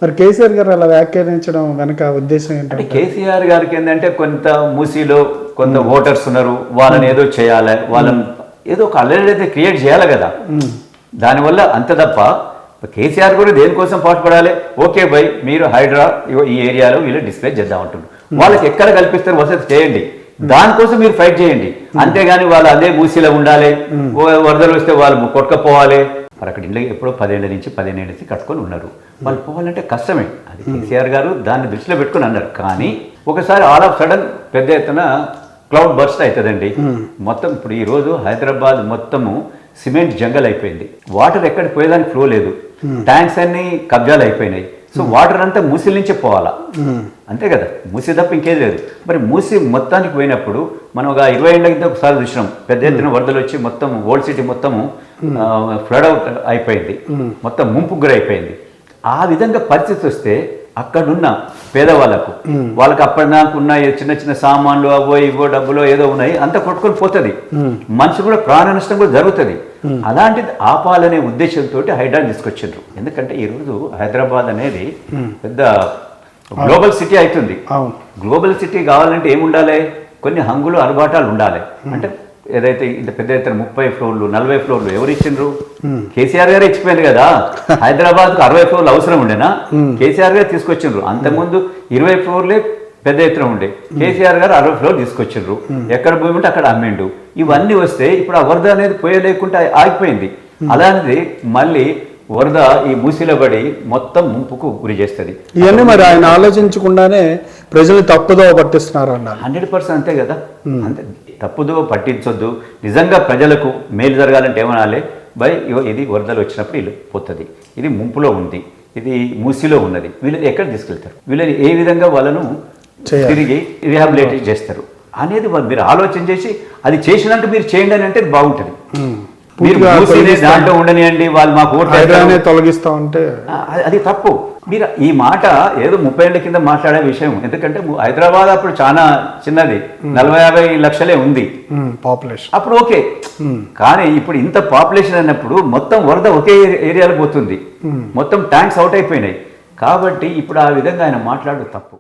మరి కేసీఆర్ గారు అలా వ్యాఖ్యానించడం వెనక ఉద్దేశం ఏంటంటే కేసీఆర్ గారికి ఏంటంటే కొంత మూసీలో కొంత ఓటర్స్ ఉన్నారు, వాళ్ళని ఏదో చేయాలి, వాళ్ళని ఏదో ఒక అల్లరి అయితే క్రియేట్ చేయాలి కదా. దానివల్ల అంత తప్ప కేసీఆర్ కూడా దేనికోసం పాటుపడాలి. ఓకే బై, మీరు హైడ్రా ఈ ఏరియాలో వీళ్ళు డిస్ప్లే చేద్దాం అంటున్నారు. వాళ్ళకి ఎక్కడ కల్పిస్తారు వసతి చేయండి, దానికోసం మీరు ఫైట్ చేయండి. అంతేగాని వాళ్ళు అదే మూసీలో ఉండాలి, వరదలు వస్తే వాళ్ళు కొట్టుకపోవాలి. మరి అక్కడ ఇంట్లో ఎప్పుడో 10 ఏళ్ల నుంచి 15 ఏళ్ళ నుంచి కట్టుకొని ఉన్నారు. వాళ్ళు పోవాలంటే కష్టమే. అది కేసీఆర్ గారు దాన్ని దృష్టిలో పెట్టుకుని అన్నారు. కానీ ఒకసారి ఆల్ ఆఫ్ సడన్ పెద్ద ఎత్తున క్లౌడ్ బర్స్ట్ అవుతుందండి. మొత్తం ఇప్పుడు ఈరోజు హైదరాబాద్ మొత్తము సిమెంట్ జంగల్ అయిపోయింది. వాటర్ ఎక్కడ పోయేదానికి ఫ్లో లేదు. ట్యాంక్స్ అన్ని కబ్జాలు అయిపోయినాయి. సో వాటర్ అంతా మూసీ నుంచే పోవాలా, అంతే కదా. మూసీ తప్ప ఇంకేది లేదు. మరి మూసీ మొత్తానికి పోయినప్పుడు మనం ఒక 20 ఏళ్ళ కింద ఒకసారి చూసినాం, పెద్ద ఎత్తున వరదలు వచ్చి మొత్తం ఓల్డ్ సిటీ మొత్తము ఫ్లడ్ అవుట్ అయిపోయింది, మొత్తం ముంపుకు గురి అయిపోయింది. ఆ విధంగా పరిస్థితి వస్తే అక్కడున్న పేదవాళ్ళకు వాళ్ళకి అప్పటిదాకా ఉన్న చిన్న చిన్న సామాన్లు అవో ఇవో డబ్బులో ఏదో ఉన్నాయి, అంతా కొట్టుకొని పోతుంది. మనిషి కూడా ప్రాణ నష్టం కూడా జరుగుతుంది. అలాంటిది ఆపాలనే ఉద్దేశంతో హైడ్రాని తీసుకొచ్చిండ్రు. ఎందుకంటే ఈరోజు హైదరాబాద్ అనేది పెద్ద గ్లోబల్ సిటీ అవుతుంది. గ్లోబల్ సిటీ కావాలంటే ఏముండాలి, కొన్ని హంగులు అలవాటాలు ఉండాలి. అంటే ఏదైతే ఇంత పెద్ద ఎత్తున 30 ఫ్లోర్లు 40 ఫ్లోర్లు ఎవరు ఇచ్చిండ్రు? కేసీఆర్ గారే ఇచ్చిపోయింది కదా. హైదరాబాద్ కు 60 ఫ్లోర్లు అవసరం ఉండేనా? కేసీఆర్ గారు తీసుకొచ్చిండ్రు. అంతకుముందు 20 ఫ్లోర్లే పెద్ద ఎత్తున ఉండే, కేసీఆర్ గారు 60 ఫ్లోర్లు తీసుకొచ్చిండ్రు. ఎక్కడ భూమి ఉంటే అక్కడ అమ్మిండు. ఇవన్నీ వస్తే ఇప్పుడు ఆ వరద అనేది పోయలేకుండా ఆగిపోయింది. అలాంటిది మళ్ళీ వరద ఈ మూసీలో పడి మొత్తం ముంపుకు గురి చేస్తుంది. ఇవన్నీ మరి ఆయన ఆలోచించకుండానే ప్రజలు తప్పుదో పట్టిస్తున్నారు అన్నారు. 100% అంతే కదా. అంతే, తప్పుదో పట్టించొద్దు. నిజంగా ప్రజలకు మేలు జరగాలంటే ఏమనాలి, బై ఇది వరదలు వచ్చినప్పుడు వీళ్ళు పోతుంది, ఇది ముంపులో ఉంది, ఇది మూసీలో ఉన్నది, వీళ్ళని ఎక్కడ తీసుకెళ్తారు, వీళ్ళని ఏ విధంగా వాళ్ళను తిరిగి రిహాబిలిటేట్ చేస్తారు అనేది మీరు ఆలోచన చేసి అది చేసినాక మీరు చేయండి అని అంటే బాగుంటుంది. మీరు దాంట్లో ఉండనియండి, వాళ్ళు మాకు ఓట్లు తొలగిస్తా ఉంటే అది తప్పు. మీరు ఈ మాట ఏదో 30 ఏళ్ల కింద మాట్లాడే విషయం. ఎందుకంటే హైదరాబాద్ అప్పుడు చాలా చిన్నది, 40-50 లక్షలే ఉంది పాపులేషన్ అప్పుడు. ఓకే, కానీ ఇప్పుడు ఇంత పాపులేషన్ అన్నప్పుడు మొత్తం వరద ఒకే ఏరియాలో పోతుంది, మొత్తం ట్యాంక్స్ అవుట్ అయిపోయినాయి. కాబట్టి ఇప్పుడు ఆ విధంగా ఆయన మాట్లాడు తప్పు.